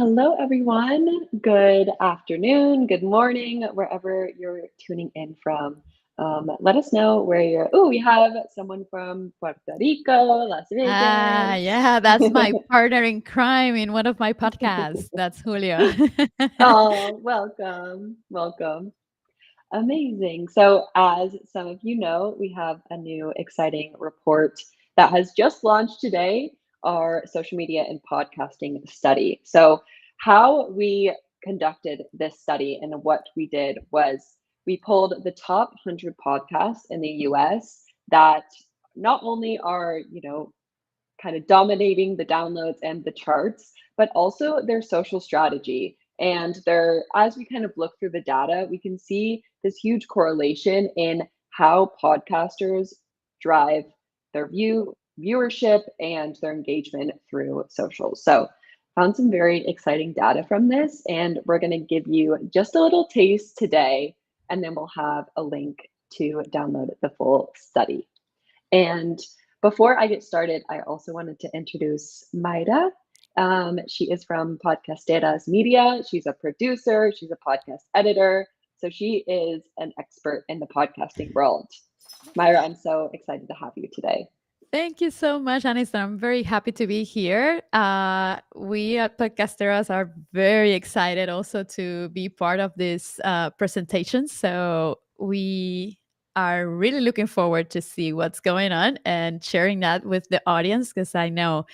Hello, everyone. Good afternoon, good morning, wherever you're tuning in from. Let us know where you're. Oh, we have someone from Puerto Rico, Las Vegas. Yeah, that's my partner in crime in one of my podcasts. That's Julio. Oh, welcome, welcome. Amazing. So, as some of you know, we have a new exciting report that has just launched today, our social media and podcasting study. So, how we conducted this study and what we did was we pulled the top 100 podcasts in the US that not only are, kind of dominating the downloads and the charts, but also their social strategy. And as we kind of look through the data, we can see this huge correlation in how podcasters drive their viewership and their engagement through socials. So found some very exciting data from this, and we're going to give you just a little taste today, and then we'll have a link to download the full study. And before I get started, I also wanted to introduce Mayra. She is from Podcasteras Media. She's a producer, she's a podcast editor. So she is an expert in the podcasting world. Mayra, I'm so excited to have you today. Thank you so much, Aniston. I'm very happy to be here. We at Podcasteros are very excited also to be part of this presentation. So we are really looking forward to see what's going on and sharing that with the audience because I know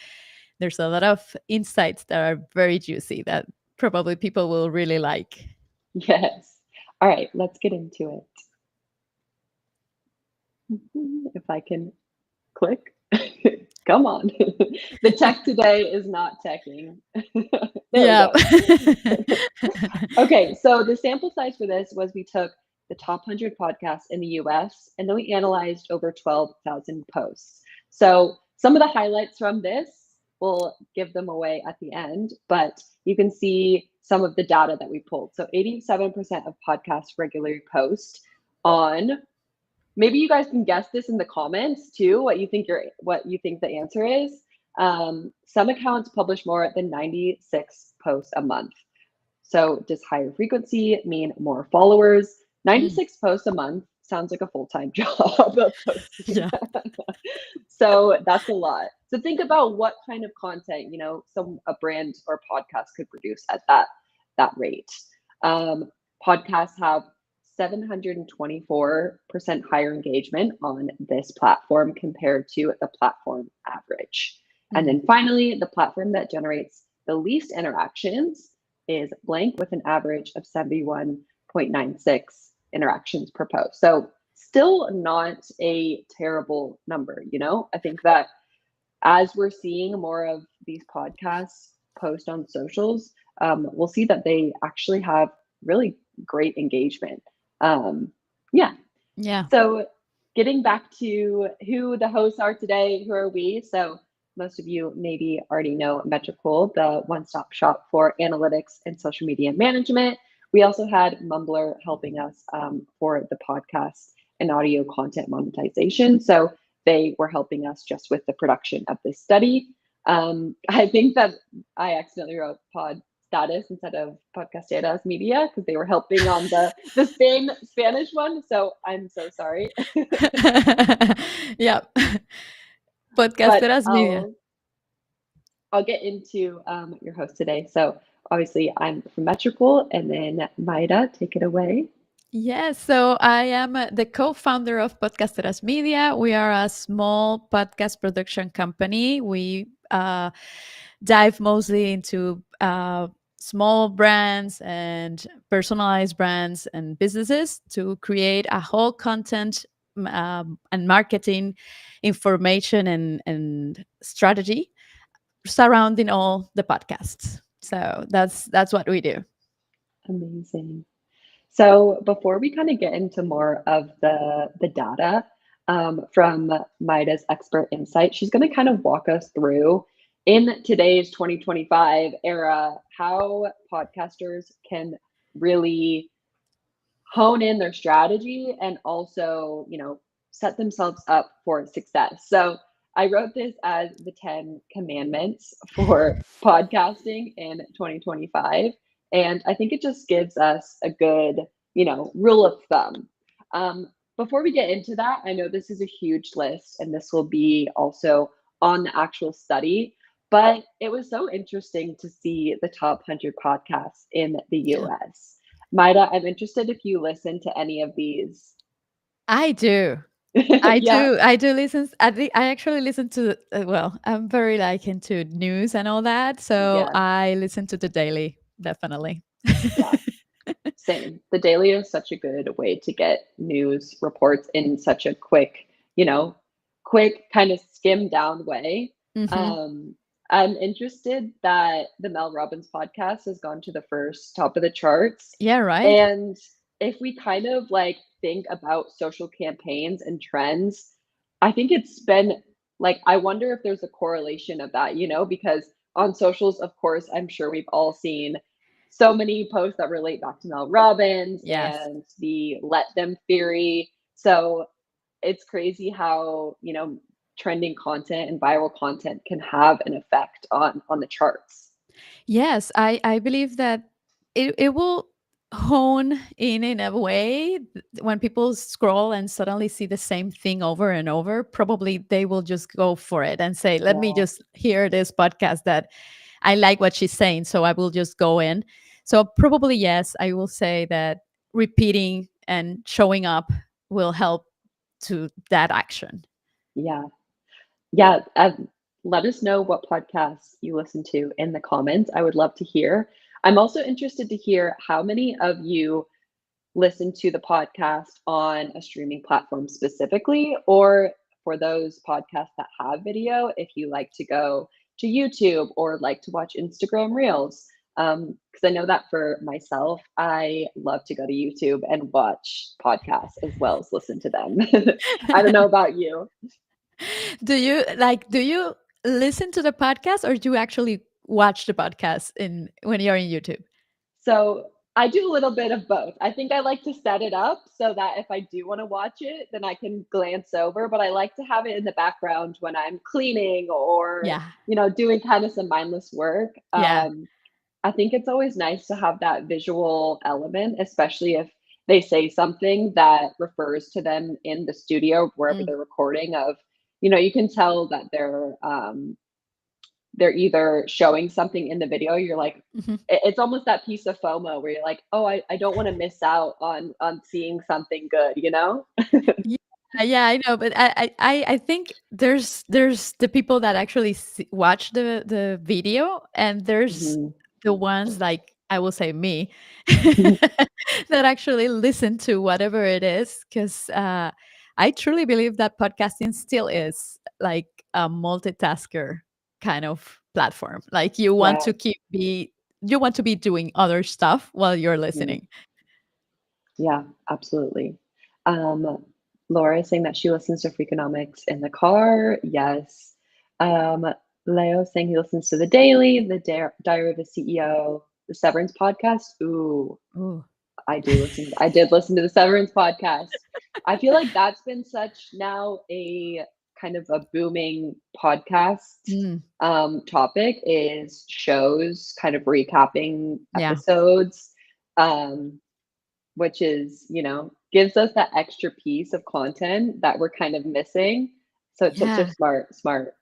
there's a lot of insights that are very juicy that probably people will really like. Yes. All right, let's get into it. If I can click. Come on. The tech today is not teching. There we Yeah. go. Okay, so the sample size for this was we took the top 100 podcasts in the US and then we analyzed over 12,000 posts. So some of the highlights from this, we'll give them away at the end, but you can see some of the data that we pulled. So 87% of podcasts regularly post on. Maybe you guys can guess this in the comments too, what you think the answer is. Some accounts publish more than 96 posts a month. So does higher frequency mean more followers? Mm, 96 posts a month sounds like a full-time job of posting. yeah. So that's a lot. So think about what kind of content, a brand or podcast could produce at that rate. Podcasts have 724% higher engagement on this platform compared to the platform average. And Mm. then finally, the platform that generates the least interactions is blank with an average of 71.96 interactions per post. So still not a terrible number, I think that as we're seeing more of these podcasts post on socials, we'll see that they actually have really great engagement. Yeah. Yeah. So getting back to who the hosts are today, who are we? So most of you maybe already know Metricool, the one-stop shop for analytics and social media management. We also had Mumbler helping us for the podcast and audio content monetization. So they were helping us just with the production of this study. I think that I accidentally wrote pod status instead of podcasteras media because they were helping on the Spanish one. So I'm so sorry. Yeah. But Podcasteras Media. I'll get into your host today. So obviously I'm from Metricool, and then Maida, take it away. Yes, so I am the co-founder of Podcasteras Media. We are a small podcast production company. We dive mostly into small brands and personalized brands and businesses to create a whole content and marketing information and strategy surrounding all the podcasts. So that's what we do. Amazing. So before we kind of get into more of the data from Maida's expert insight, she's going to kind of walk us through in today's 2025 era how podcasters can really hone in their strategy and also, set themselves up for success. So I wrote this as the 10 commandments for podcasting in 2025. And I think it just gives us a good, rule of thumb. Before we get into that, I know this is a huge list and this will be also on the actual study, but it was so interesting to see the top 100 podcasts in the Yeah. US. Maida, I'm interested if you listen to any of these. I do. Yeah, I do listen. I actually listen to. Well, I'm very like into news and all that, so yeah, I listen to the daily definitely. yeah. Same. The Daily is such a good way to get news reports in such a you know, quick kind of skim down way. Hmm. Um, I'm interested that the Mel Robbins podcast has gone to the first top of the charts. Yeah. Right. And if we kind of like think about social campaigns and trends, I think it's been like, I wonder if there's a correlation of that, because on socials, of course, I'm sure we've all seen so many posts that relate back to Mel Robbins Yes. and the let them theory. So it's crazy how, trending content and viral content can have an effect on the charts. Yes, I believe that it will hone in a way when people scroll and suddenly see the same thing over and over, probably they will just go for it and say, let me Yeah. just hear this podcast that I like what she's saying, so I will just go in. So probably yes, I will say that repeating and showing up will help to that action. Yeah. Yeah. Let us know what podcasts you listen to in the comments. I would love to hear. I'm also interested to hear how many of you listen to the podcast on a streaming platform specifically, or for those podcasts that have video, if you like to go to YouTube or like to watch Instagram Reels. Because I know that for myself, I love to go to YouTube and watch podcasts as well as listen to them. I don't know about you. Do you listen to the podcast or do you actually watch the podcast in when you're in YouTube? So I do a little bit of both. I think I like to set it up so that if I do want to watch it, then I can glance over, but I like to have it in the background when I'm cleaning or, Yeah. doing kind of some mindless work. Yeah. I think it's always nice to have that visual element, especially if they say something that refers to them in the studio, wherever Mm. they're recording of, you can tell that they're either showing something in the video, you're like Mhm. it's almost that piece of FOMO where you're like, "Oh, I don't wanna miss out on seeing something good," you know? Yeah, yeah, I know, but I think there's the people that actually watch the video, and there's Mhm. the ones like I will say me that actually listen to whatever it is, because I truly believe that podcasting still is like a multitasker kind of platform. Like Yeah, you want to be doing other stuff while you're mhm. listening. Yeah, absolutely. Um, Laura is saying that she listens to Freakonomics in the car. Yes. Um, Leo saying he listens to The Daily, The Diary of a CEO, the Severance podcast. Ooh, Ooh. I did listen to the Severance podcast. I feel like that's been such now a kind of a booming podcast Mm, topic is shows kind of recapping yeah. episodes, which is, gives us that extra piece of content that we're kind of missing. So it's such a Yeah. smart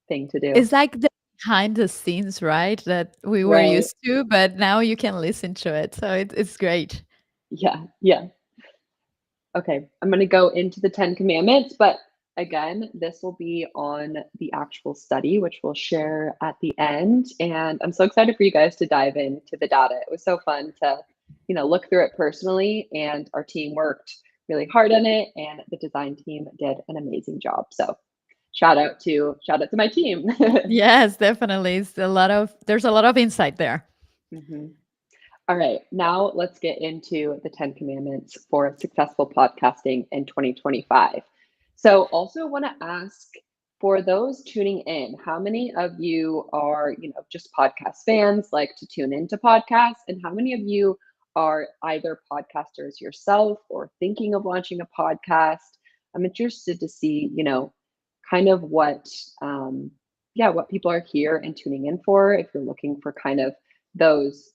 thing to do. It's like the behind the scenes, right? That we were Right. used to, but now you can listen to it. So it's great. Yeah. Yeah. Okay, I'm going to go into the 10 commandments, but again, this will be on the actual study, which we'll share at the end. And I'm so excited for you guys to dive into the data. It was so fun to, look through it personally, and our team worked really hard on it, and the design team did an amazing job. So shout out to my team. Yes, definitely. There's a lot of insight there. Mhm. All right, now let's get into the 10 commandments for successful podcasting in 2025. So, also want to ask for those tuning in, how many of you are, just podcast fans, like to tune into podcasts, and how many of you are either podcasters yourself or thinking of launching a podcast? I'm interested to see, kind of um, yeah, what people are here and tuning in for. If you're looking for kind of those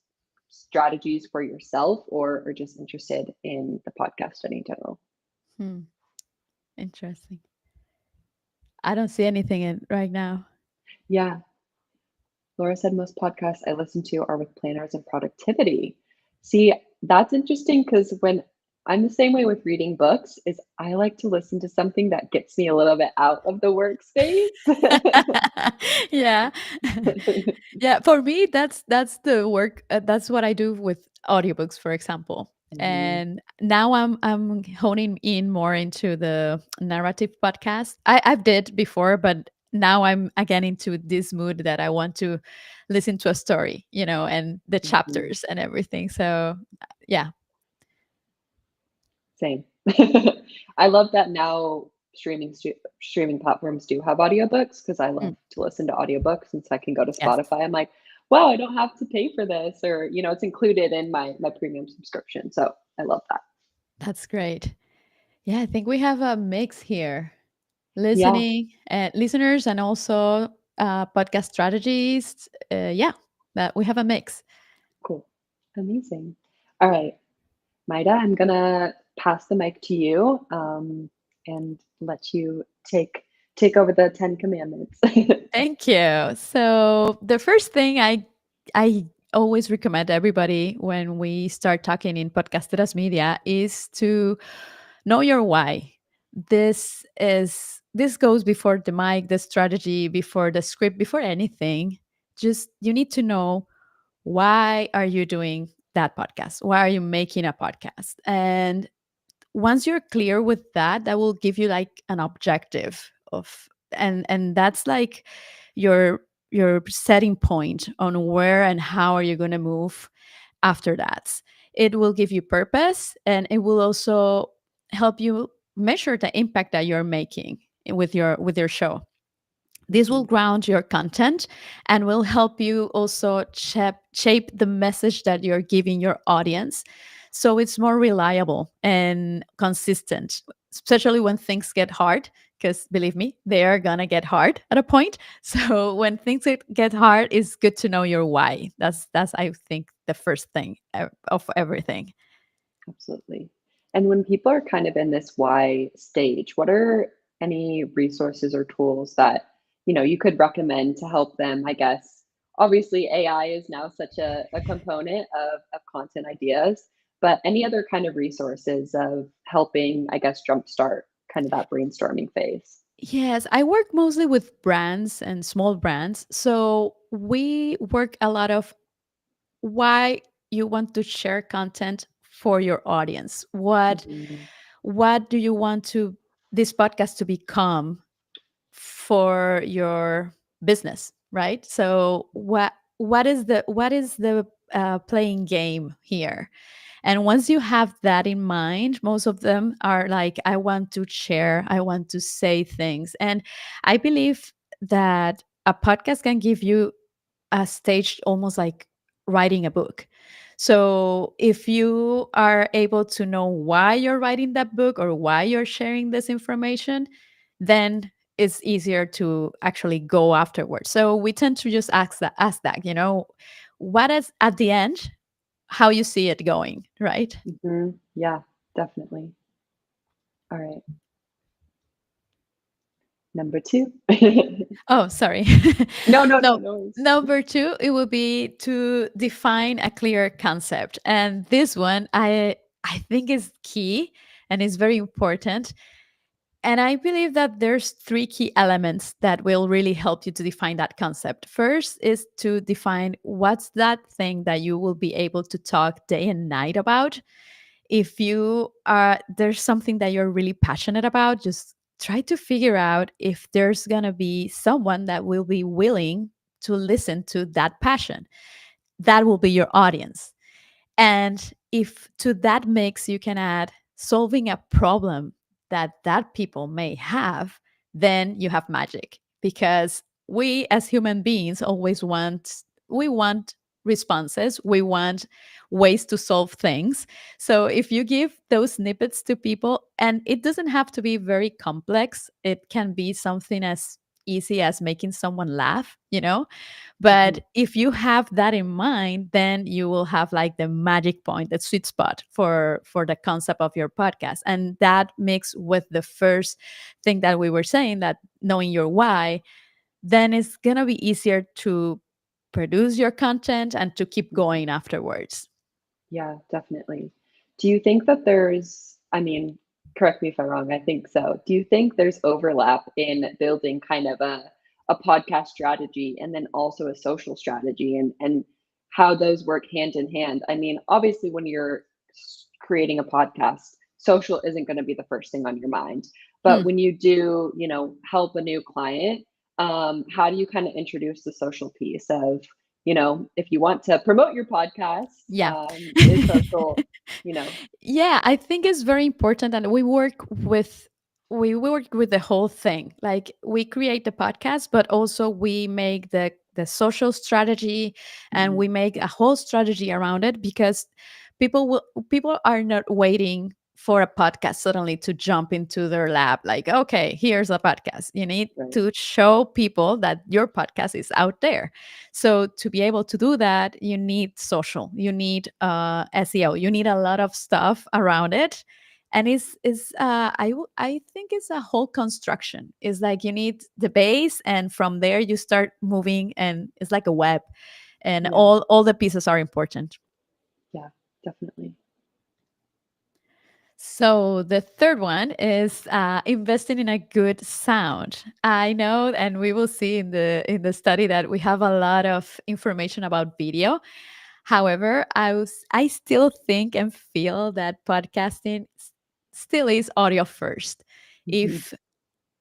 strategies for yourself, or just interested in the podcast study in general. Hmm. Interesting. I don't see anything in right now. Yeah, Laura said most podcasts I listen to are with planners and productivity. See, that's interesting because when I'm the same way with reading books, is I like to listen to something that gets me a little bit out of the workspace. Yeah. Yeah, for me that's the work that's what I do with audiobooks, for example. Mhm, And now I'm honing in more into the narrative podcast. I've did before, but now I'm again into this mood that I want to listen to a story, and the mhm. chapters and everything. So yeah. Same. I love that now streaming platforms do have audiobooks because I Mm, love to listen to audiobooks, and so I can go to yes. Spotify. I'm like, wow, I don't have to pay for this, or it's included in my premium subscription. So I love that. That's great. Yeah, I think we have a mix here. Yeah, Listeners, and also podcast strategists. Yeah, that we have a mix. cool. Amazing. All right, Maida, I'm gonna pass the mic to you, and let you take over the Ten Commandments. Thank you. So the first thing I always recommend everybody when we start talking in Podcasteras Media is to know your why. This goes before the mic, the strategy, before the script, before anything. Just you need to know, why are you doing that podcast? Why are you making a podcast? And once you're clear with that, that will give you like an objective of, and that's like your setting point on where and how are you going to move after that. It will give you purpose, and it will also help you measure the impact that you're making with your show. This will Mhm, ground your content and will help you also shape the message that you're giving your audience, so it's more reliable and consistent, especially when things get hard. Because believe me, they are going to get hard at a point. So when things get hard, it's good to know your why. That's I think the first thing of everything. absolutely. And when people are kind of in this why stage, what are any resources or tools that you could recommend to help them? I guess obviously AI is now such a component of content ideas, but any other kind of resources of helping, I guess, jumpstart kind of that brainstorming phase? Yes, I work mostly with brands and small brands. So we work a lot of why you want to share content for your audience. Mhm, What do you want to this podcast to become for your business, right? So what is the playing game here? And once you have that in mind, most of them are like, I want to share, I want to say things. And I believe that a podcast can give you a stage almost like writing a book. So if you are able to know why you're writing that book or why you're sharing this information, then it's easier to actually go afterwards. So we tend to just ask that, what is at the end, how you see it going, right? mhm. Yeah, definitely. All right, number two. Oh, sorry. No, no, no, No, no worries. number two, it will be to define a clear concept. And this one I think is key and is very important. And I believe that there's three key elements that will really help you to define that concept. First is to define what's that thing that you will be able to talk day and night about. If you are there's something that you're really passionate about, just try to figure out if there's going to be someone that will be willing to listen to that passion. That will be your audience. And if to that mix you can add solving a problem that people may have, then you have magic. Because we as human beings always want responses. We want ways to solve things. So if you give those snippets to people, and it doesn't have to be very complex, it can be something as easy as making someone laugh, Mhm. but if you have that in mind, then you will have like the magic point, the sweet spot for the concept of your podcast. And that mixed with the first thing that we were saying, that knowing your why, then it's going to be easier to produce your content and to keep Mhm. going afterwards. Yeah, definitely. Do you think that I mean, correct me if I'm wrong, I think so. Do you think there's overlap in building kind of a podcast strategy and then also a social strategy and how those work hand in hand? I mean, obviously when you're creating a podcast, social isn't going to be the first thing on your mind. But Hmm. when you do, help a new client, how do you kind of introduce the social piece of, if you want to promote your podcast, Yeah. is social, you know Yeah, I think it's very important that we work with the whole thing. Like we create the podcast, but also we make the social strategy, and Mhm. we make a whole strategy around it, because people are not waiting for a podcast suddenly to jump into their lab, like, okay, here's a podcast. You need Right. to show people that your podcast is out there. So to be able to do that, you need social, you need SEO, you need a lot of stuff around it. And I think it's a whole construction. It's like you need the base, and from there you start moving, and it's like a web, and Yeah. all the pieces are important. Yeah, definitely. So the third one is investing in a good sound. I know, and we will see in the study that we have a lot of information about video. However, I still think and feel that podcasting still is audio first. Mhm.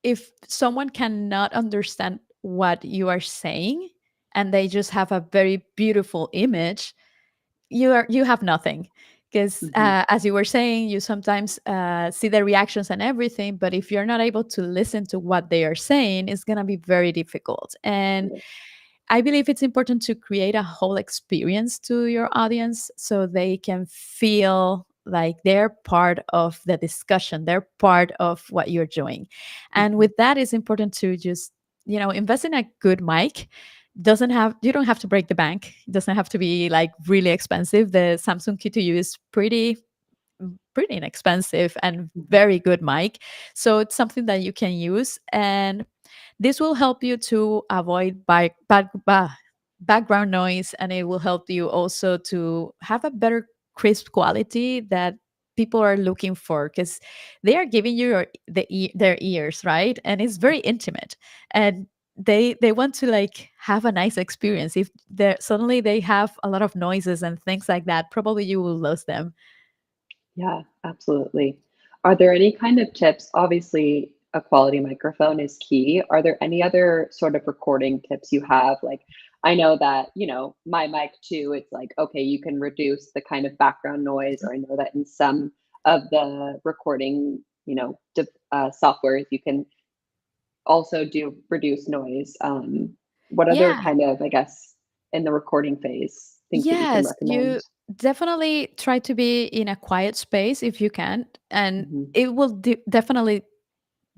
If someone cannot understand what you are saying, and they just have a very beautiful image, you have nothing, because Mhm. as you were saying, you sometimes see the reactions and everything, but if you're not able to listen to what they are saying, it's going to be very difficult. And Right. I believe it's important to create a whole experience to your audience, so they can feel like they're part of the discussion, they're part of what you're doing. And Mhm. with that, it's important to just, invest in a good mic. Doesn't have You don't have to break the bank. It doesn't have to be like really expensive. The Samsung Q2U is pretty inexpensive and Mhm. very good mic. So it's something that you can use, and this will help you to avoid background noise, and it will help you also to have a better crisp quality that people are looking for, because they are giving you their ears, right? And it's very intimate, and they want to like have a nice experience. If they suddenly they have a lot of noises and things like that, probably you will lose them. Yeah, absolutely. Are there any kind of tips? Obviously, a quality microphone is key. Are there any other sort of recording tips you have? Like, I know that, my mic too, it's like, okay, you can reduce the kind of background noise, or I know that in some of the recording, softwares, you can also do reduce noise. What other Yeah. kind of, I guess, in the recording phase, things that you can Yes, recommend? you definitely try to be in a quiet space if you can, and Hmm. it will definitely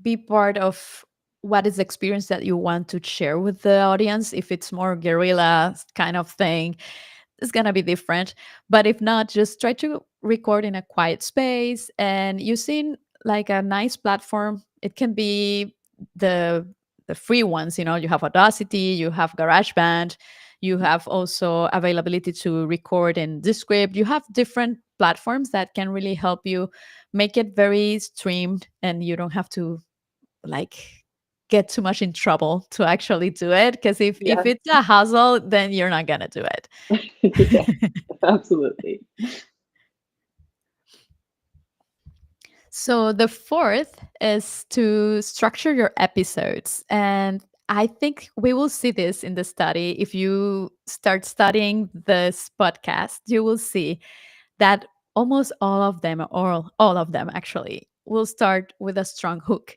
be part of what is the experience that you want to share with the audience. If it's more guerrilla kind of thing, it's gonna be different. But if not, just try to record in a quiet space and using like a nice platform. It can be the the free ones. You have Audacity, you have GarageBand, you have also availability to record in Descript. You have different platforms that can really help you make it very streamed, and you don't have to like get too much in trouble to actually do it, because if Yeah. it's a hassle, then you're not gonna do it. Yeah, absolutely. So the fourth is to structure your episodes. And I think we will see this in the study. If you start studying this podcast, you will see that almost all of them, or all of them actually, will start with a strong hook.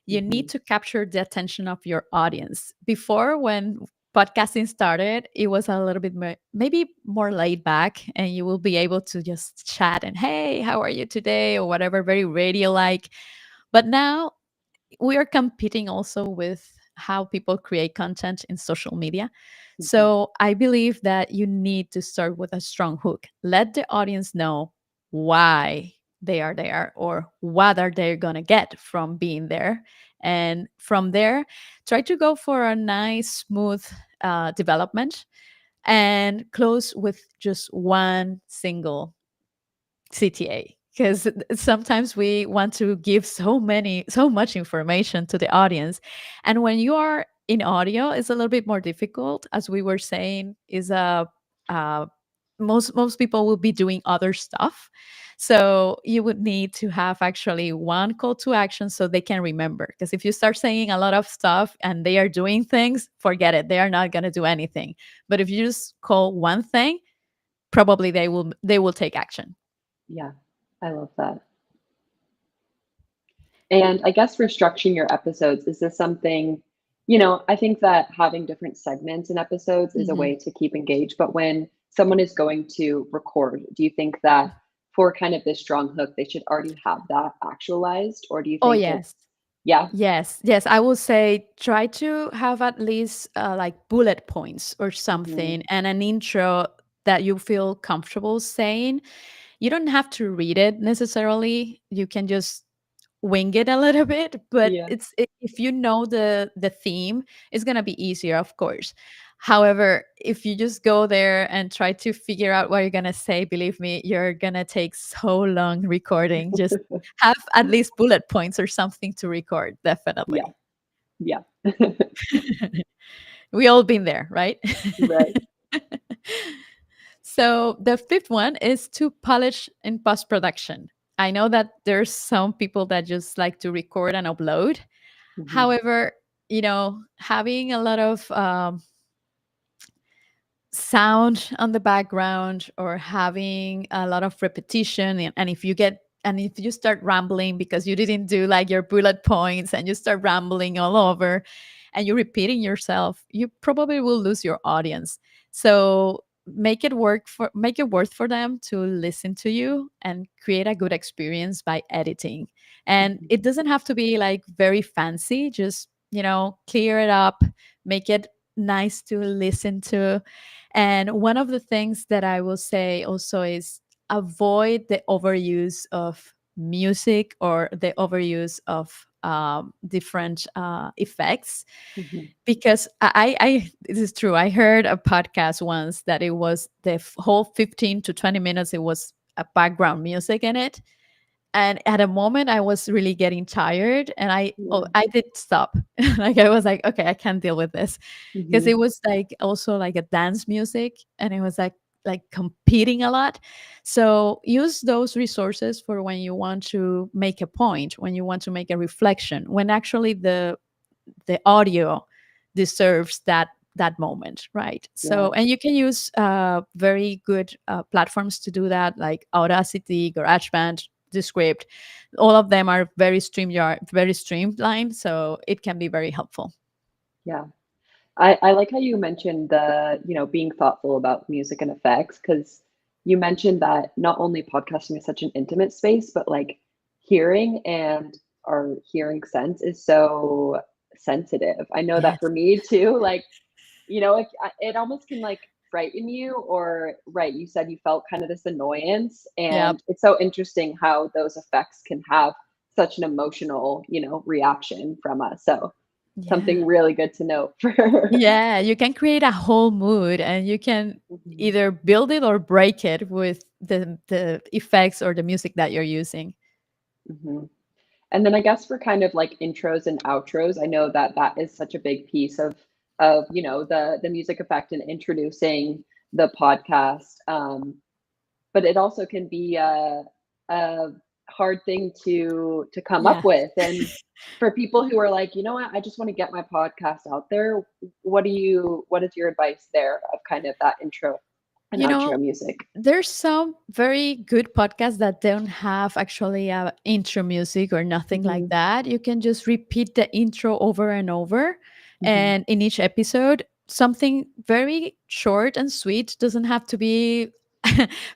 You need Mhm. to capture the attention of your audience. Before, when podcasting started, it was a little bit more, maybe more laid back, and you will be able to just chat and, hey, how are you today, or whatever, very radio like. But now we are competing also with how people create content in social media. Mhm. So I believe that you need to start with a strong hook. Let the audience know why they are there, or what are they going to get from being there. And from there, try to go for a nice, smooth development, and close with just one single CTA, because sometimes we want to give so much information to the audience. And when you are in audio, it's a little bit more difficult. As we were saying, is uh, most people will be doing other stuff. So you would need to have actually one call to action so they can remember. Because if you start saying a lot of stuff and they are doing things, forget it. They are not going to do anything. But if you just call one thing, probably they will take action. Yeah, I love that. And I guess for structuring your episodes, is this something, I think that having different segments in episodes is a Mhm. way to keep engaged. But when someone is going to record, do you think that for kind of this strong hook, they should already have that actualized? Or do you Oh, think it's, yes. yeah? Yes, yes. I will say try to have at least like bullet points or Hmm. something, and an intro that you feel comfortable saying. You don't have to read it necessarily. You can just wing it a little bit, but Yeah. if you know the theme, it's going to be easier, of course. However, if you just go there and try to figure out what you're going to say, believe me, you're going to take so long recording. Just have at least bullet points or something to record, Yeah. definitely. Yeah. We all been there, right? Right. So the fifth one is to polish in post production. I know that there's some people that just like to record and upload. Hmm. However, having a lot of sound on the background, or having a lot of repetition, and if you start rambling because you didn't do like your bullet points, and you start rambling all over and you're repeating yourself, you probably will lose your audience. So make it worth for them to listen to you, and create a good experience by editing. And Hmm. it doesn't have to be like very fancy, just clear it up, make it nice to listen to. And one of the things that I will say also is, avoid the overuse of music, or the overuse of different effects. Hmm. Because this is true. I heard a podcast once that it was the whole 15 to 20 minutes, it was a background music in it. And at a moment I was really getting tired, and Yeah. I did stop. Like, I was like, okay, I can't deal with this, because Hmm. it was like also like a dance music, and it was like competing a lot. So use those resources for when you want to make a point, when you want to make a reflection, when actually the audio deserves that moment, right? Yeah. So, and you can use very good platforms to do that, like Audacity, GarageBand, Descript. All of them are very streamlined, so it can be very helpful. Yeah. I like how you mentioned being thoughtful about music and effects, because you mentioned that not only podcasting is such an intimate space, but like hearing and our hearing sense is so sensitive. I know that Yes. for me too, like, it almost can like frighten you, or, right, you said you felt kind of this annoyance, Yep. and it's so interesting how those effects can have such an emotional, reaction from us. So Yeah. something really good to note for. Yeah, you can create a whole mood, and you can Mhm, either build it or break it with the effects or the music that you're using. mhm. And then I guess for kind of like intros and outros, I know that that is such a big piece of the music effect and introducing the podcast. But it also can be a hard thing to come up Yeah. with. And for people who are like, you know what, I just want to get my podcast out there. What is your advice there of kind of that intro and You know, outro music? there's some very good podcasts that don't have actually a intro music or nothing like Hmm. that. You can just repeat the intro over and over, Hmm. and in each episode something very short and sweet. Doesn't have to be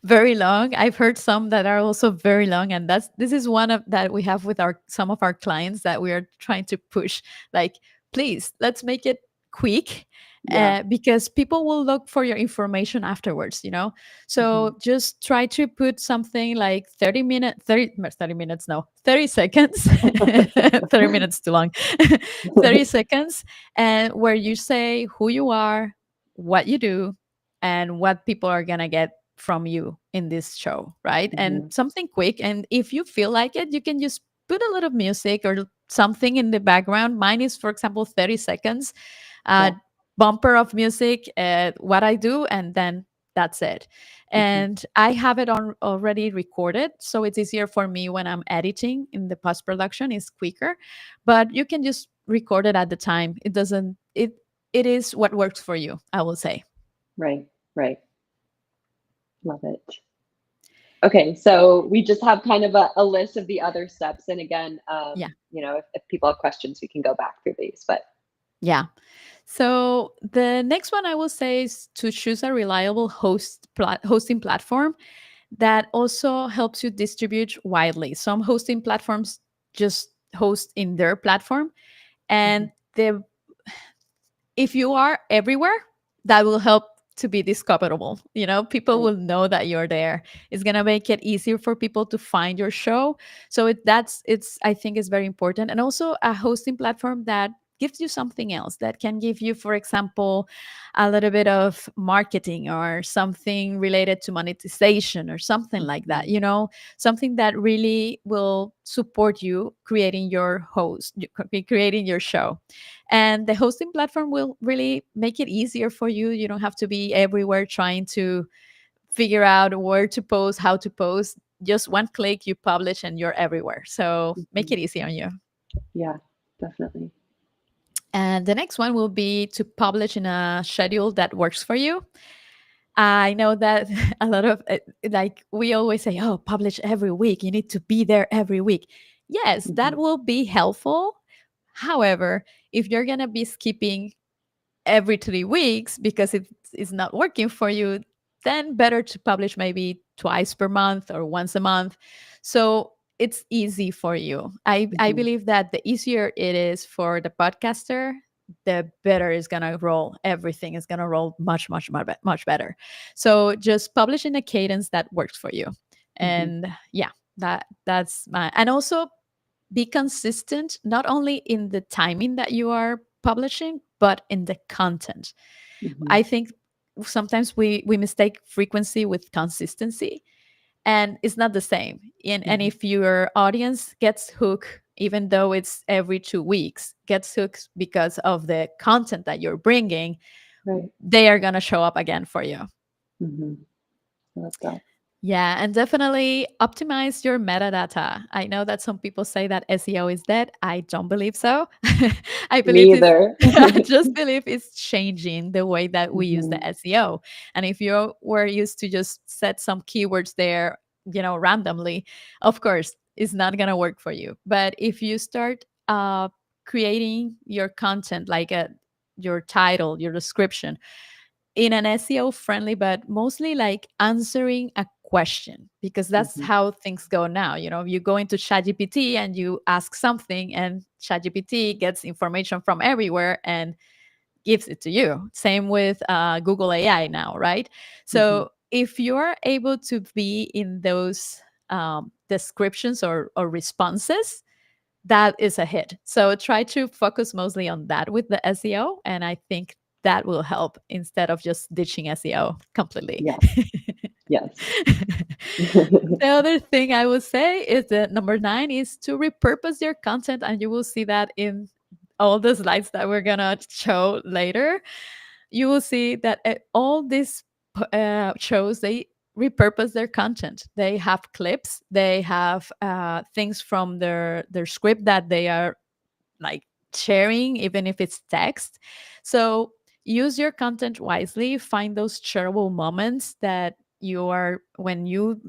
very long. I've heard some that are also very long, and this is one of that we have with our some of our clients that we are trying to push. Like, please, let's make it quick, Yeah. because people will look for your information afterwards. You know, Mhm. so just try to put something like 30 minutes, no, 30 seconds. 30 minutes too long. 30 seconds, and where you say who you are, what you do, and what people are gonna get from you in this show, right? And Mhm. something quick. And if you feel like it, you can just put a little music or something in the background. Mine is, for example, 30 seconds, uh, Yeah. bumper of music, what I do, and then that's it. Mhm. And I have it on already recorded, so it's easier for me when I'm editing in the post production. It's quicker, but you can just record it at the time. It doesn't. It is what works for you, I will say. Right. Right. Love it. Okay, so we just have kind of a list of the other steps. And again, Yeah. if people have questions, we can go back through these. But Yeah. So the next one I will say is to choose a reliable hosting platform that also helps you distribute widely. Some hosting platforms just host in their platform, mhm, and the if you are everywhere, that will help to be discoverable. You know, people right. will know that you're there. It's gonna make it easier for people to find your show. So it's I think is very important. And also a hosting platform that gives you something else, that can give you, for example, a little bit of marketing or something related to monetization or something like that, Mhm, you know, something that really will support you creating your creating your show. And the hosting platform will really make it easier for you. You don't have to be everywhere trying to figure out where to post, how to post. Just one click, you publish, and you're everywhere. So make mhm. it easy on you. Yeah, definitely. And the next one will be to publish in a schedule that works for you. I know that a lot of like we always say, oh, publish every week. You need to be there every week. Yes, that Mhm, will be helpful. However, if you're going to be skipping every 3 weeks because it's not working for you, then better to publish maybe twice per month or once a month. So it's easy for you. I mhm. believe that the easier it is for the podcaster, the better is gonna roll. Everything is gonna roll much, much, much better. So just publish in a cadence that works for you. Mhm, And yeah, that's my, and also be consistent, not only in the timing that you are publishing, but in the content. mhm. I think sometimes we mistake frequency with consistency, and it's not the same. And Mhm. if your audience gets hooked, even though it's every 2 weeks, gets hooked because of the content that you're bringing, Right. they are going to show up again for you. Mhm. I love that. Yeah, and definitely optimize your metadata. I know that some people say that SEO is dead. I don't believe so. I Me believe it's either. I just believe it's changing the way that we use the Mhm, SEO. And if you were used to just set some keywords there, you know, randomly, of course, it's not going to work for you. But if you start creating your content like your title, your description, in an SEO friendly, but mostly like answering a question, because that's mhm, how things go now. You know, you go into ChatGPT and you ask something, and ChatGPT gets information from everywhere and gives it to you. Same with Google AI now, right? mhm. So if you're able to be in those descriptions or responses, that is a hit. So try to focus mostly on that with the SEO. And I think that will help instead of just ditching SEO completely. Yeah. Yes. The other thing I would say is that number 9 is to repurpose your content. And you will see that in all the slides that we're going to show later. You will see that all these shows, they repurpose their content. They have clips, they have things from their script that they are like sharing, even if it's text. So use your content wisely. Find those shareable moments that you are, when you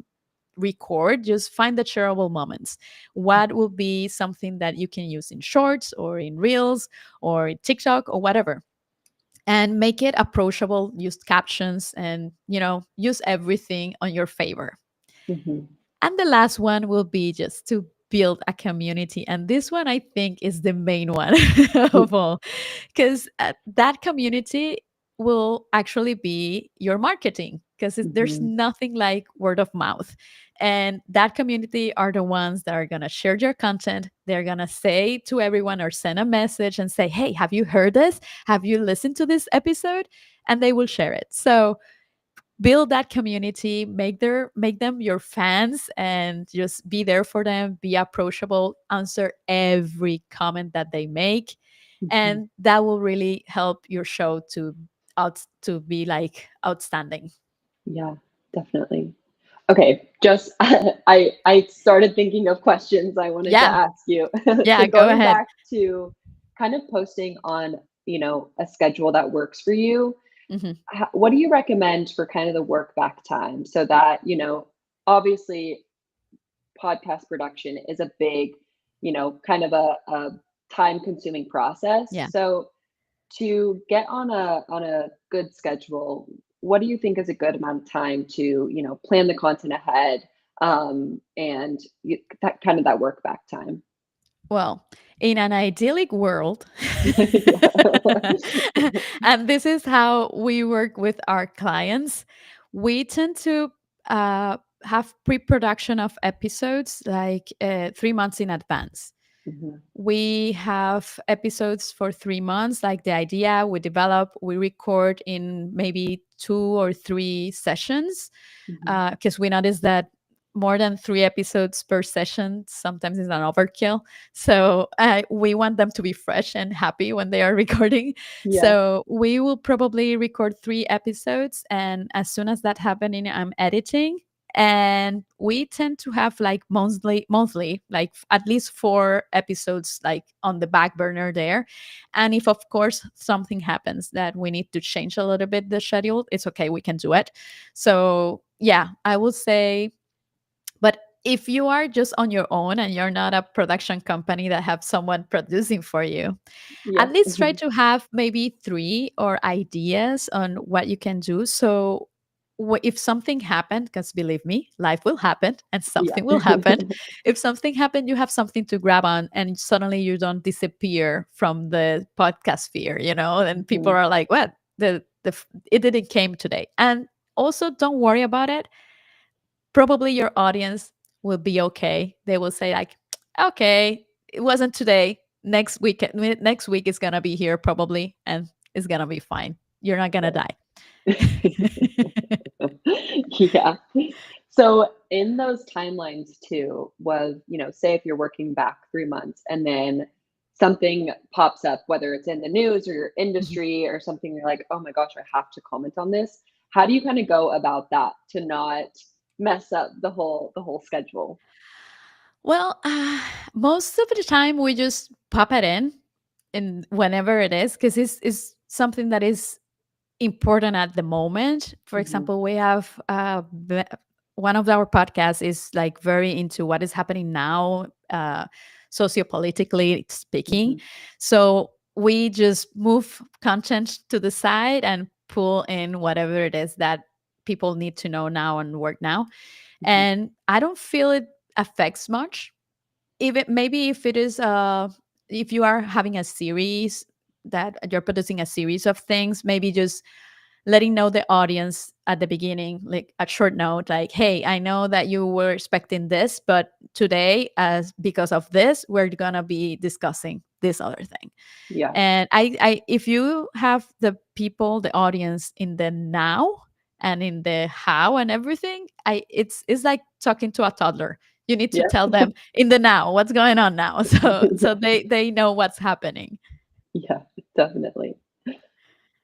record, just find the shareable moments. What will be something that you can use in shorts or in reels or in TikTok or whatever, and make it approachable. Use captions and, use everything on your favor. Mhm. And the last one will be just to build a community. And this one I think is the main one of all, because that community will actually be your marketing, because there's Mhm. nothing like word of mouth. And that community are the ones that are going to share your content. They're going to say to everyone or send a message and say, hey, have you heard this? Have you listened to this episode? And they will share it. So build that community, make them your fans, and just be there for them, be approachable, answer every comment that they make, Mhm. and that will really help your show to be like outstanding. Yeah, definitely. Okay, just I started thinking of questions I wanted to Yeah, ask you. So yeah, go going ahead. back to kind of posting on, a schedule that works for you, Hmm. what do you recommend for kind of the work back time so that, obviously podcast production is a big, kind of a time consuming process. Yeah. So to get on a good schedule, what do you think is a good amount of time to, plan the content ahead, and that kind of that work back time? Well, in an idyllic world, Yeah. and this is how we work with our clients, we tend to have pre production of episodes like 3 months in advance. Mhm, We have episodes for 3 months, like the idea we develop, we record in maybe 2 or 3 sessions, mhm. because we notice that more than 3 episodes per session sometimes is an overkill. So we want them to be fresh and happy when they are recording. Yeah. So we will probably record 3 episodes, and as soon as that happening, I'm editing. And we tend to have like monthly, like at least 4 episodes like on the back burner there. And if of course something happens that we need to change a little bit the schedule, it's okay, we can do it. So yeah, I would say, but if you are just on your own and you're not a production company that have someone producing for you, Yeah. at least try Mhm. to have maybe three or ideas on what you can do. So if something happened, because believe me, life will happen and Yeah. something will happen. If something happened, you have something to grab on, and suddenly you don't disappear from the podcast sphere, and people Mhm. are like, what? It didn't came today. And also don't worry about it. Probably your audience will be okay. They will say like, okay, it wasn't today. Next week is gonna be here probably, and it's gonna be fine. You're not gonna die. Yeah. So in those timelines too was, say if you're working back 3 months and then something pops up, whether it's in the news or your Mhm. industry or something, you're like, "Oh my gosh, I have to comment on this." How do you kind of go about that to not mess up the whole schedule? Well, most of the time we just pop it in whenever it is, because it's something that is important at the moment. For Mhm, example, we have one of our podcasts is like very into what is happening now, sociopolitically speaking. mhm, So we just move content to the side and pull in whatever it is that people need to know now and work now. mhm, And I don't feel it affects much. Even maybe if it is if you are having a series, that you're producing a series of things, maybe just letting know the audience at the beginning, like a short note, like, hey, I know that you were expecting this, but today, as because of this, we're gonna be discussing this other thing. yeah, And if you have the people, the audience in the now and in the how and everything, it's like talking to a toddler. You need to yeah, tell them in the now what's going on now, so they know what's happening. yeah, definitely.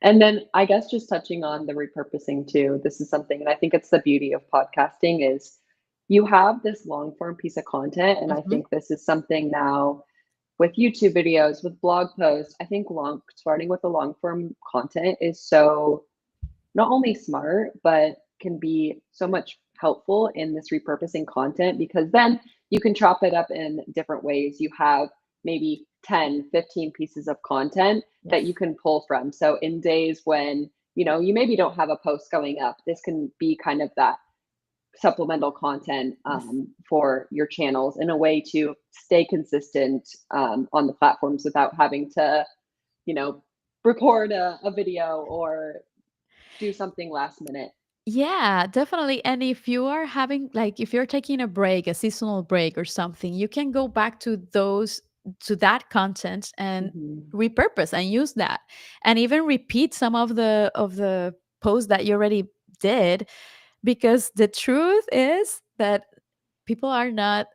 And then I guess just touching on the repurposing too, this is something, and I think it's the beauty of podcasting is you have this long form piece of content. And I Hmm. think this is something now with YouTube videos, with blog posts, I think starting with the long form content is so not only smart, but can be so much helpful in this repurposing content because then you can chop it up in different ways. You have maybe 10, 15 pieces of content that you Yes. can pull from. So in days when, you maybe don't have a post going up, this can be kind of that supplemental content Yes. for your channels in a way to stay consistent on the platforms without having to, you know, record a video or do something last minute. Yeah, definitely. And if you are having, like, if you're taking a break, a seasonal break or something, you can go back to that content and Hmm. repurpose and use that, and even repeat some of the posts that you already did, because the truth is that people are not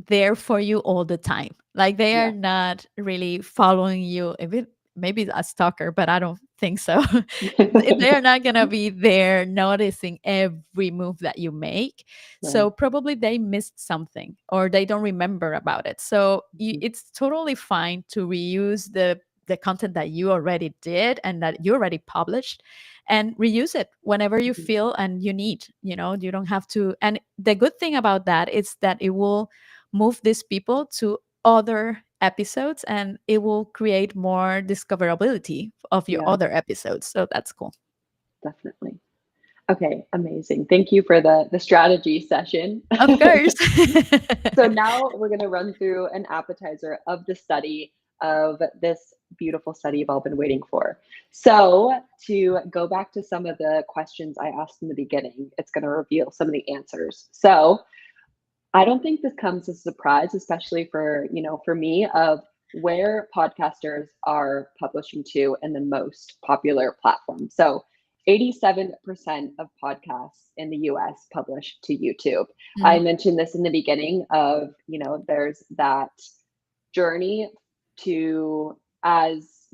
there for you all the time. Like, they are Yeah. not really following you. If it, maybe a stalker, but I don't think so. They are not gonna be there noticing every move that you make. So Right. probably they missed something or they don't remember about it. So Hmm. it's totally fine to reuse the content that you already did and that you already published, and reuse it whenever you Hmm. feel and you need. You don't have to. And the good thing about that is that it will move these people to other episodes, and it will create more discoverability of your Yeah, other episodes. So that's cool. definitely. Okay, amazing. Thank you for the strategy session. Of course. So now we're going to run through an appetizer of the study, of this beautiful study you've all been waiting for. So to go back to some of the questions I asked in the beginning, it's going to reveal some of the answers. So I don't think this comes as a surprise, especially for me, of where podcasters are publishing to in the most popular platform. So 87% of podcasts in the US publish to YouTube. I Mhm. mentioned this in the beginning of, there's that journey to, as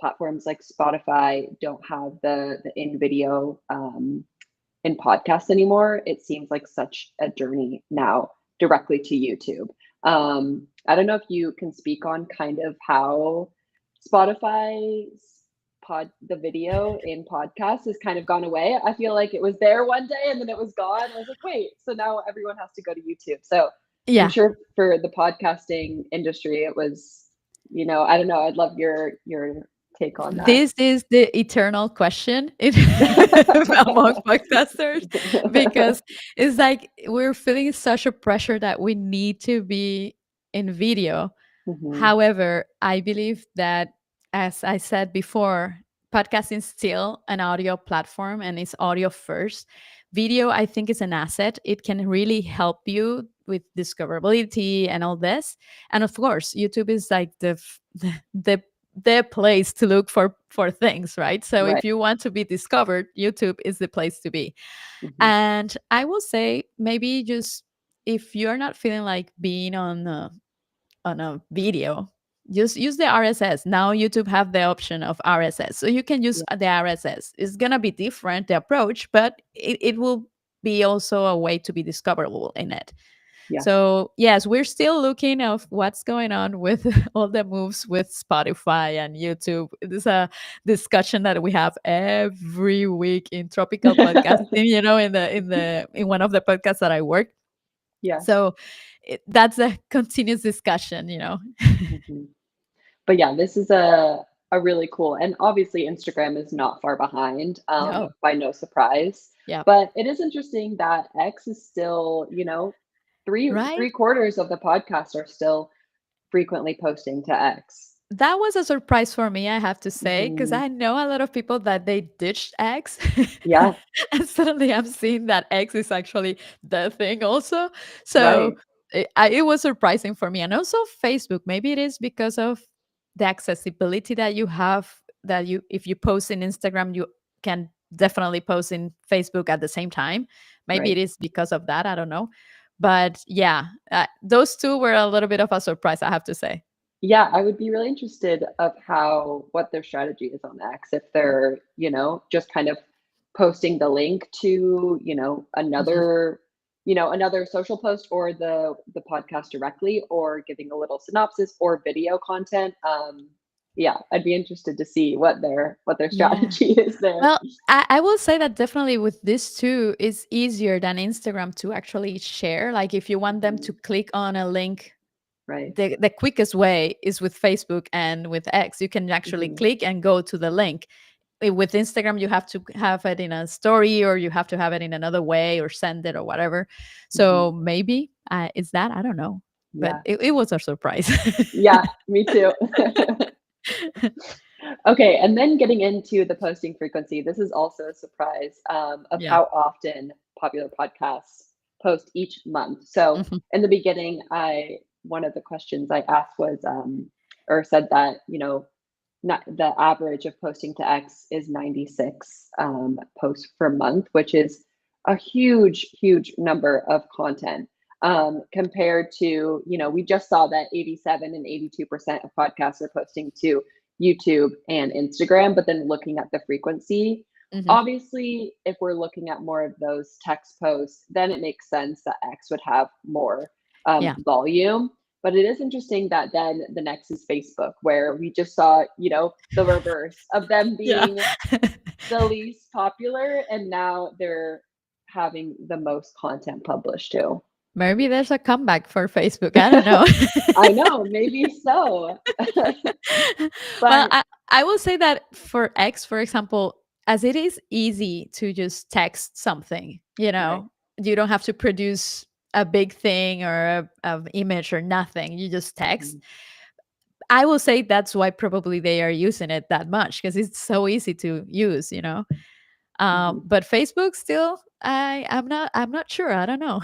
platforms like Spotify don't have the in video in podcasts anymore. It seems like such a journey now directly to YouTube. I don't know if you can speak on kind of how Spotify's the video in podcasts has kind of gone away. I feel like it was there one day and then it was gone. I was like, wait, so now everyone has to go to YouTube. So I'm Yeah. sure for the podcasting industry, it was, I don't know. I'd love your take on that. This is the eternal question among podcasters, because it's like we're feeling such a pressure that we need to be in video. Hmm. However, I believe that, as I said before, podcasting is still an audio platform and it's audio first. Video, I think, is an asset. It can really help you with discoverability and all this. And of course, YouTube is like the the place to look for things, right? So Right. if you want to be discovered, YouTube is the place to be. Hmm. And I will say, maybe just, if you're not feeling like being on a video, just use the RSS. Now YouTube have the option of RSS, so you can use Yeah. the RSS. It's gonna be different, the approach, but it will be also a way to be discoverable in it. Yeah. So yes, we're still looking of what's going on with all the moves with Spotify and YouTube. It is a discussion that we have every week in Tropical Podcasting, in one of the podcasts that I work. Yeah. So that's a continuous discussion. Mhm. But yeah, this is a really cool, and obviously Instagram is not far behind, No. by no surprise. Yeah. But it is interesting that X is still, Right? three quarters of the podcast are still frequently posting to X. That was a surprise for me, I have to say, because Hmm. I know a lot of people that they ditched X, Yeah. and suddenly I'm seeing that X is actually the thing also. So Right. it was surprising for me, and also Facebook. Maybe it is because of the accessibility that you have. That you, if you post in Instagram, you can definitely post in Facebook at the same time. Maybe Right. it is because of that. I don't know, but yeah, those two were a little bit of a surprise, I have to say. Yeah, I would be really interested of what their strategy is on X, if they're, just kind of posting the link to, Mhm. another social post or the podcast directly, or giving a little synopsis or video content. Yeah, I'd be interested to see what their Yeah. strategy is there. Well, I will say that definitely with this too, it's easier than Instagram to actually share. Like, if you want them to Mhm. click on a link Right. the quickest way is with Facebook and with X. You can actually Hmm. click and go to the link. With Instagram, you have to have it in a story, or you have to have it in another way, or send it or whatever. Hmm. So maybe it's that. I don't know, but Yeah. it was a surprise. Yeah, me too. Okay, and then getting into the posting frequency, this is also a surprise of Yeah. how often popular podcasts post each month. So Mhm. in the beginning, I one of the questions I asked was, or said that, not the average of posting to X is 96 posts per month, which is a huge, huge number of content compared to, we just saw that 87 and 82% of podcasts are posting to YouTube and Instagram, but then looking at the frequency, Mhm. obviously, if we're looking at more of those text posts, then it makes sense that X would have more Yeah. volume. But it is interesting that then the next is Facebook, where we just saw, the reverse of them Yeah. being the least popular, and now they're having the most content published too. Maybe there's a comeback for Facebook. I don't know. I know, maybe so. Well, But I will say that for X, for example, as it is easy to just text something, right. you don't have to produce a big thing or a image or nothing. You just text. Mhm, I will say that's why probably they are using it that much, because it's so easy to use. mhm. But Facebook still, I'm not sure. I don't know.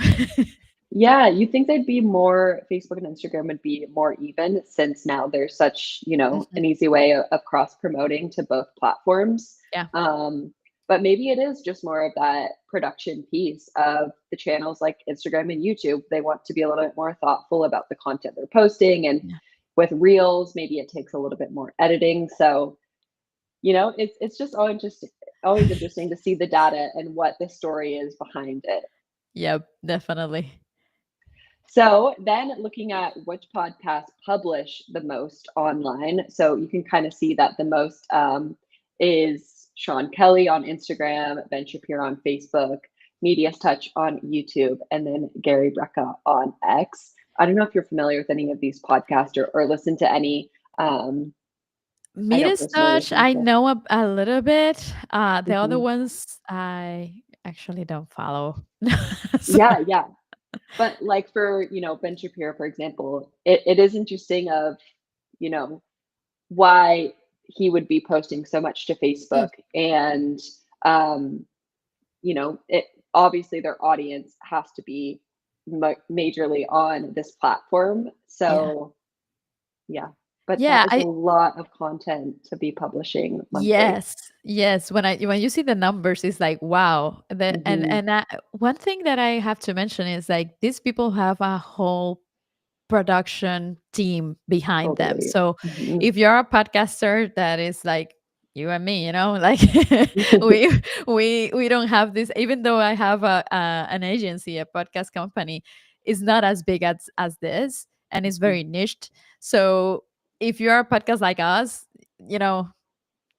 Yeah, you think they'd be more Facebook and Instagram would be more even since now there's such, Mhm. an easy way of cross promoting to both platforms. Yeah. Um, but maybe it is just more of that production piece of the channels like Instagram and YouTube. They want to be a little bit more thoughtful about the content they're posting. And Yeah. with Reels, maybe it takes a little bit more editing. So, it's just always interesting to see the data and what the story is behind it. Yep. Definitely. So then looking at which podcasts publish the most online. So you can kind of see that the most is Sean Kelly on Instagram, Ben Shapiro on Facebook, Media's Touch on YouTube, and then Gary Brecka on X. I don't know if you're familiar with any of these podcasts or listen to any. Um, I don't personally Midas listen I to. know a little bit. The other Mhm. ones I actually don't follow. So, Yeah, yeah. But like for, Ben Shapiro, for example, it is interesting of, you know, why he would be posting so much to mm, Facebook. And, um, it obviously their audience has to be majorly on this platform. yeah. So, yeah, but that Yeah, is a lot of content to be publishing monthly. yes, yes. When you see the numbers, it's like wow. Hmm. One thing that I have to mention is like these people have a whole production team behind them. Totally. So Hmm. if you're a podcaster that is like you and me, like we we don't have this. Even though I have an agency, a podcast company, is not as big as this, and it's very niched. So if you're a podcast like us, you know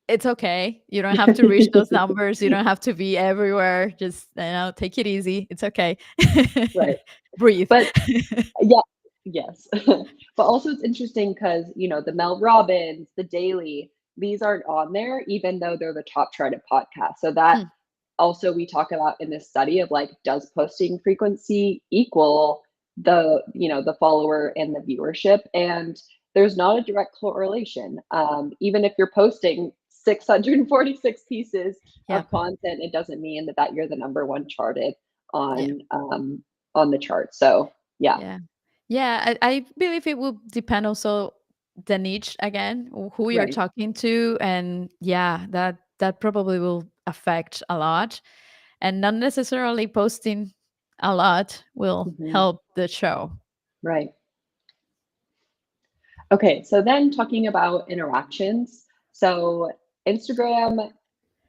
it's okay. You don't have to reach those numbers. You don't have to be everywhere. Just take it easy. It's okay. Right. Breathe. But yeah, yes. But also it's interesting because, the Mel Robbins, the Daily, these aren't on there, even though they're the top charted podcast. So that Hmm. also we talk about in this study of like, does posting frequency equal the follower and the viewership? And there's not a direct correlation. Even if you're posting 646 pieces Yeah. of content, it doesn't mean that you're the number one charted Yeah. on the chart. So yeah. Yeah. Yeah. I believe it will depend also the niche again, who you're Right. talking to. And yeah, that probably will affect a lot. And not necessarily posting a lot will Mhm. help the show. Right. Okay, so then talking about interactions. So Instagram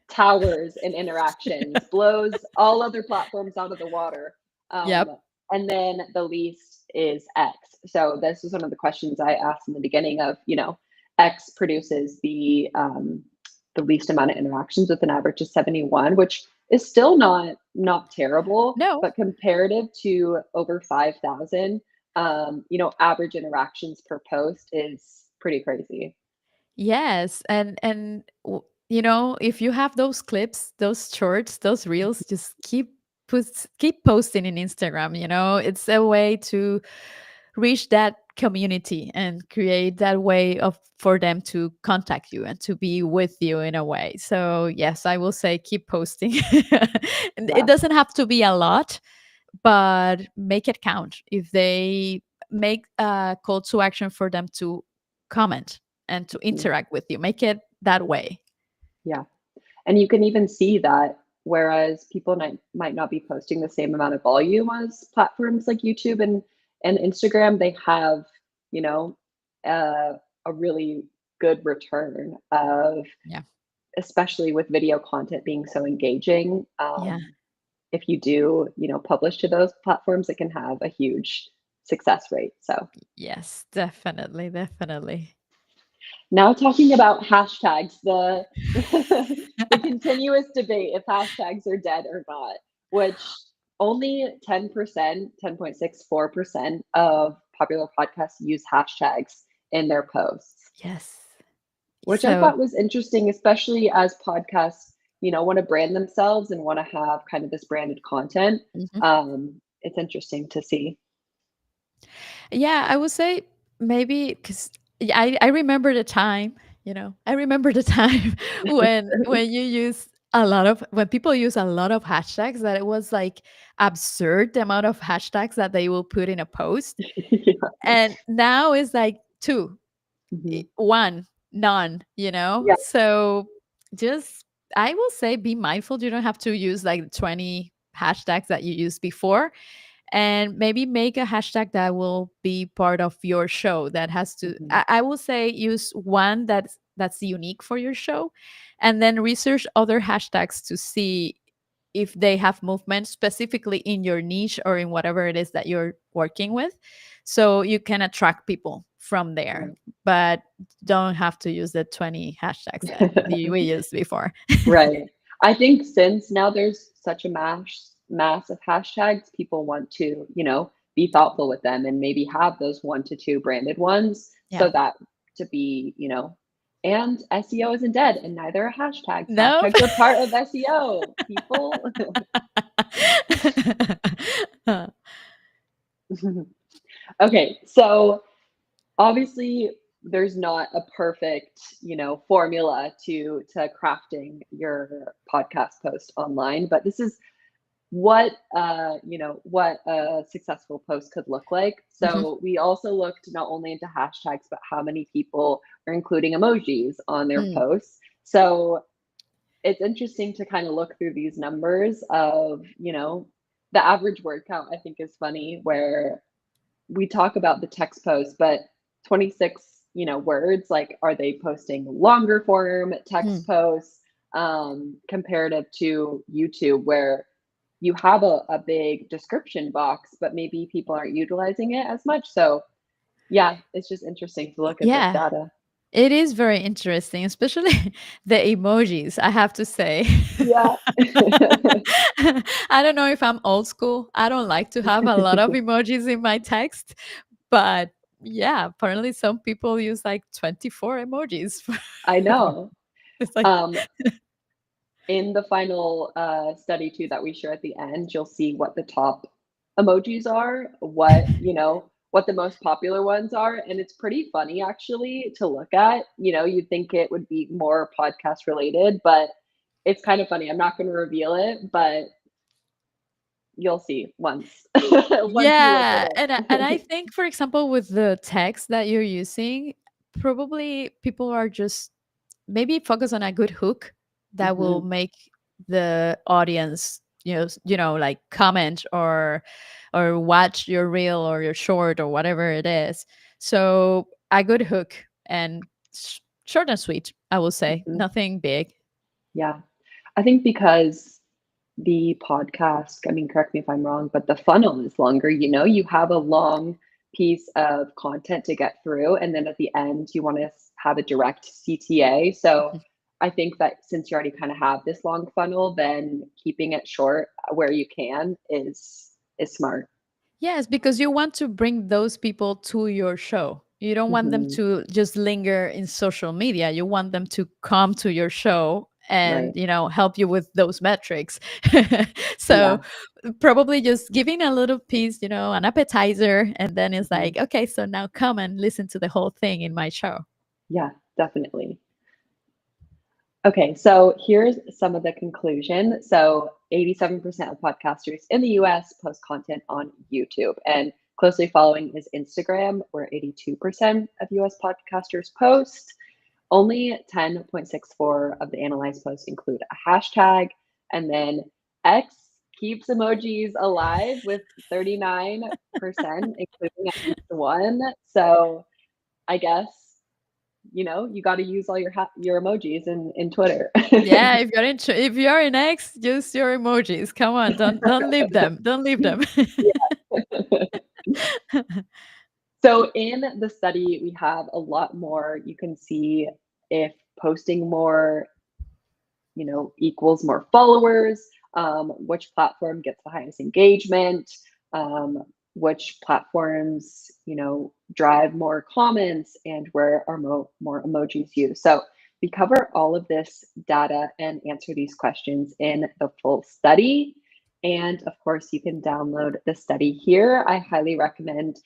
towers and interactions, blows all other platforms out of the water. Yep. And then the least is X. So this is one of the questions I asked in the beginning of, X produces the least amount of interactions with an average of 71, which is still not terrible, No. but comparative to over 5,000, average interactions per post is pretty crazy. Yes, if you have those clips, those shorts, those reels, just keep posting in Instagram. It's a way to reach that community and create that way of for them to contact you and to be with you in a way. So yes, I will say keep posting. And it Yeah. doesn't have to be a lot, but make it count. If they make a call to action for them to comment and to Mhm. interact with you, make it that way. Yeah. And you can even see that whereas people might not be posting the same amount of volume as platforms like YouTube and Instagram, they have, you know, uh, a really good return of, Yeah. especially with video content being so engaging. Yeah. If you do, publish to those platforms, it can have a huge success rate. So Yes, definitely, definitely. now talking about hashtags, the the continuous debate if hashtags are dead or not, which only 10%, 10.64% of popular podcasts use hashtags in their posts, Yes. which I So, thought was interesting, especially as podcasts, want to brand themselves and want to have kind of this branded content. mhm. It's interesting to see. Yeah, I would say maybe because I remember the time, I remember the time when you use a lot of when people use a lot of hashtags, that it was like absurd the amount of hashtags that they will put in a post. Yeah. And now it's like two, Mhm. one, none, Yeah. So just I will say be mindful. You don't have to use like 20 hashtags that you used before, and maybe make a hashtag that will be part of your show that has to Mhm. I will say use one that's unique for your show, and then research other hashtags to see if they have movement specifically in your niche or in whatever it is that you're working with, so you can attract people from there, Right. but don't have to use the 20 hashtags that we used before. Right. I think since now there's such a mass of hashtags, people want to, be thoughtful with them and maybe have those 1 to 2 branded ones Yeah. so that to be, and SEO isn't dead and neither are hashtags. Nope. Hashtags are part of SEO. People. Okay, so obviously there's not a perfect, formula to crafting your podcast post online, but this is what a successful post could look like. Mhm. So we also looked not only into hashtags, but how many people are including emojis on their Mm. posts. So it's interesting to kind of look through these numbers of, the average word count. I think is funny where we talk about the text post, but 26, words, like, are they posting longer form Mm. text posts, comparative to YouTube, where you have a big description box, but maybe people aren't utilizing it as much. So, yeah, it's just interesting to look at this Yeah. data. It is very interesting, especially the emojis, I have to say. Yeah. I don't know if I'm old school. I don't like to have a lot of emojis in my text, but yeah, apparently some people use like 24 emojis. I know. It's like, Um, in the final study too that we share at the end, you'll see what the top emojis are, what the most popular ones are, and it's pretty funny actually to look at. You'd think it would be more podcast related, but it's kind of funny. I'm not going to reveal it, but you'll see once once you look at yeah, and I it. think, for example, with the text that you're using, probably people are just maybe focus on a good hook that will Mhm. make the audience like comment or watch your reel or your short or whatever it is. So a good hook and short and sweet, I will say, Mhm. nothing big. Yeah, I think because the podcast, I mean, correct me if I'm wrong, but the funnel is longer. You have a long piece of content to get through, and then at the end, you want to have a direct CTA. So Mhm. I think that since you already kind of have this long funnel, then keeping it short where you can is smart. Yes, because you want to bring those people to your show. You don't want them Hmm. to just linger in social media. You want them to come to your show and, Right. help you with those metrics. So Yeah. probably just giving a little piece, an appetizer, and then it's Mhm. like, okay, so now come and listen to the whole thing in my show. Yeah, definitely. Okay, so here's some of the conclusion. So 87% of podcasters in the US post content on YouTube, and closely following is Instagram, where 82% of US podcasters post. Only 10.64 of the analyzed posts include a hashtag, and then X keeps emojis alive with 39%, including at least one. So I guess you got to use all your emojis in Twitter. Yeah, if you're in X, use your emojis. Come on, don't leave them. Don't leave them. Yeah. So in the study, we have a lot more. You can see if posting more, equals more followers, which platform gets the highest engagement, which platforms, drive more comments, and where are more emojis used. So we cover all of this data and answer these questions in the full study. And of course, you can download the study here. I highly recommend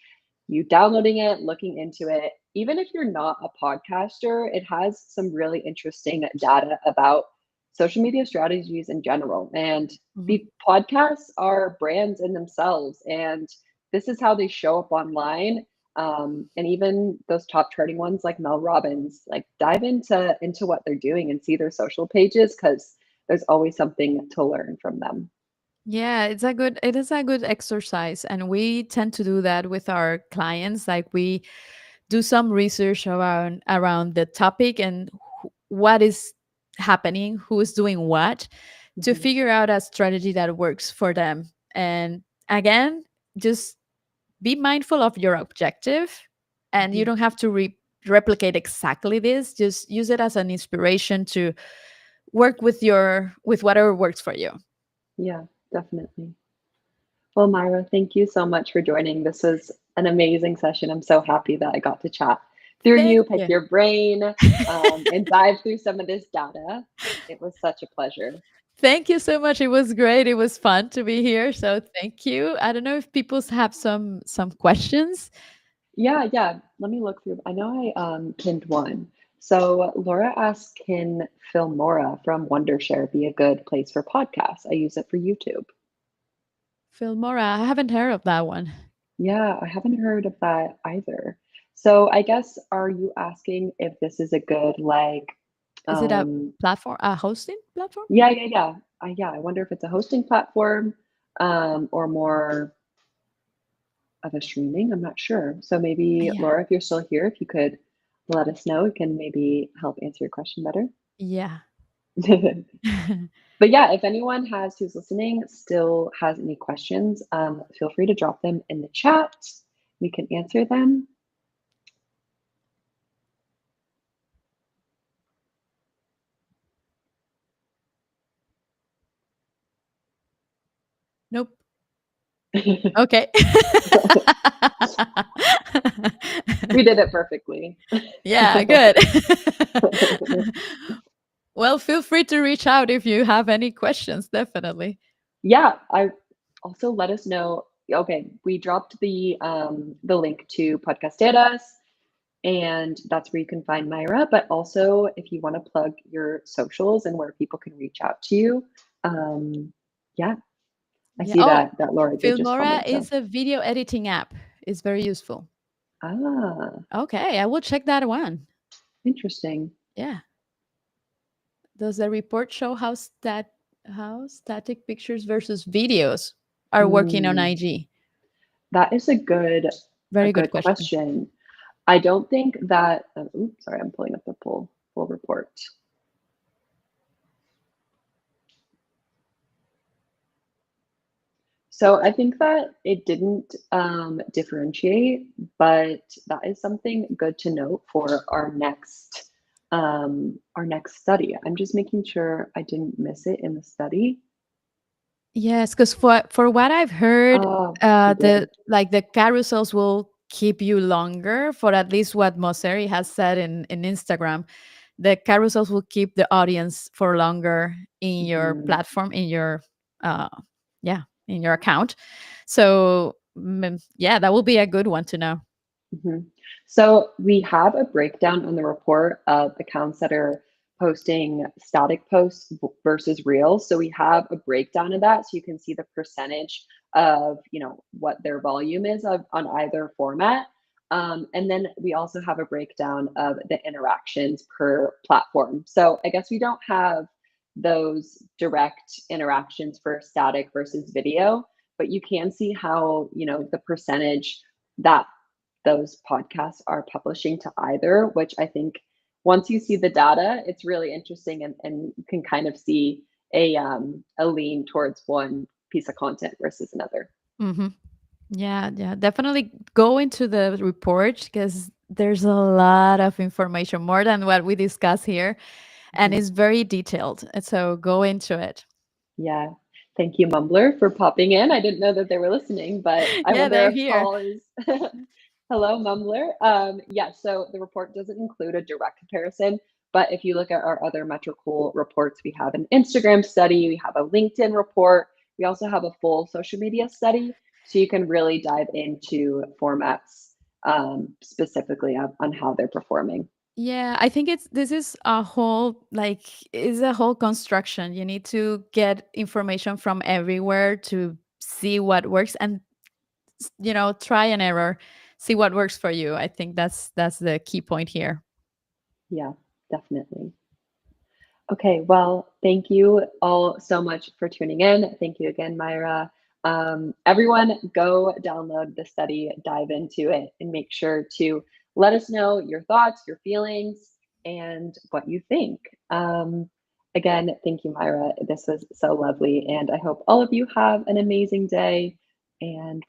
you downloading it, looking into it. Even if you're not a podcaster, it has some really interesting data about social media strategies in general. And Mhm. the podcasts are brands in themselves. And this is how they show up online. And even those top charting ones like Mel Robbins, like dive into what they're doing and see their social pages because there's always something to learn from them. Yeah, it is a good exercise, and we tend to do that with our clients. Like we do some research around the topic and what is happening, who is doing what, to Mhm. figure out a strategy that works for them. And again, just be mindful of your objective, and you Mhm. don't have to replicate exactly this. Just use it as an inspiration to work with whatever works for you. Yeah, definitely. Well, Myra, thank you so much for joining. This was an amazing session. I'm so happy that I got to chat through Thank you, pick you. your brain, and dive through some of this data. It was such a pleasure. Thank you so much. It was great. It was fun to be here. So thank you. I don't know if people have some questions. Yeah, yeah. Let me look through. I know I pinned one. So Laura asked, can Filmora from Wondershare be a good place for podcasts? I use it for YouTube. Filmora, I haven't heard of that one. Yeah, I haven't heard of that either. So I guess, are you asking if this is a good Is it a um, platform, a hosting platform? yeah, yeah, yeah. Yeah, I wonder if it's a hosting platform, or more of a streaming. I'm not sure. So maybe, Yeah. Laura, if you're still here, if you could let us know, it can maybe help answer your question better. Yeah. But yeah, if anyone who's listening still has any questions, feel free to drop them in the chat. We can answer them. Nope. Okay. We did it perfectly. Yeah, good. Well, feel free to reach out if you have any questions, definitely. Yeah, I also let us know. Okay, we dropped the link to Podcast Data, and that's where you can find Myra. But also, if you want to plug your socials and where people can reach out to you, yeah, I Yeah. see Oh, that Laura did just Filmora comment. So, is a video editing app. It's very useful. ah, Okay, I will check that one. interesting. Yeah. Does the report show how static pictures versus videos are working on Mm, IG? that is a Very good good question. question. I don't think that. Oops, sorry, I'm pulling up the full report. So I think that it didn't differentiate, but that is something good to note for our next study. I'm just making sure I didn't miss it in the study. Yes, because for what I've heard, Oh, you the did. like the carousels will keep you longer. For at least what Mosseri has said in Instagram, the carousels will keep the audience for longer in your Mhm. platform, in your uh, yeah, in your account. So yeah, that will be a good one to know. Mhm. So we have a breakdown on the report of accounts that are posting static posts versus reels. So we have a breakdown of that, so you can see the percentage of what their volume is on either format. And then we also have a breakdown of the interactions per platform. So I guess we don't have those direct interactions for static versus video, but you can see how the percentage that those podcasts are publishing to either, which I think once you see the data, it's really interesting, and you can kind of see a lean towards one piece of content versus another. Hmm. Yeah, yeah, definitely go into the report because there's a lot of information, more than what we discuss here, and Mhm. it's very detailed. And so go into it. Yeah. Thank you, Mumbler, for popping in. I didn't know that they were listening, but I Yeah, wonder they're if here. Paul is. Hello, Mumbler. Yeah, so the report doesn't include a direct comparison, but if you look at our other Metricool reports, we have an Instagram study, we have a LinkedIn report, we also have a full social media study, so you can really dive into formats specifically on how they're performing. Yeah, I think this is a whole is a whole construction. You need to get information from everywhere to see what works, and try and error, see what works for you. I think that's the key point here. Yeah, definitely. Okay, well, thank you all so much for tuning in. Thank you again, Myra. Everyone, go download the study, dive into it, and make sure to let us know your thoughts, your feelings, and what you think. Again, thank you, Myra. This was so lovely, and I hope all of you have an amazing day. And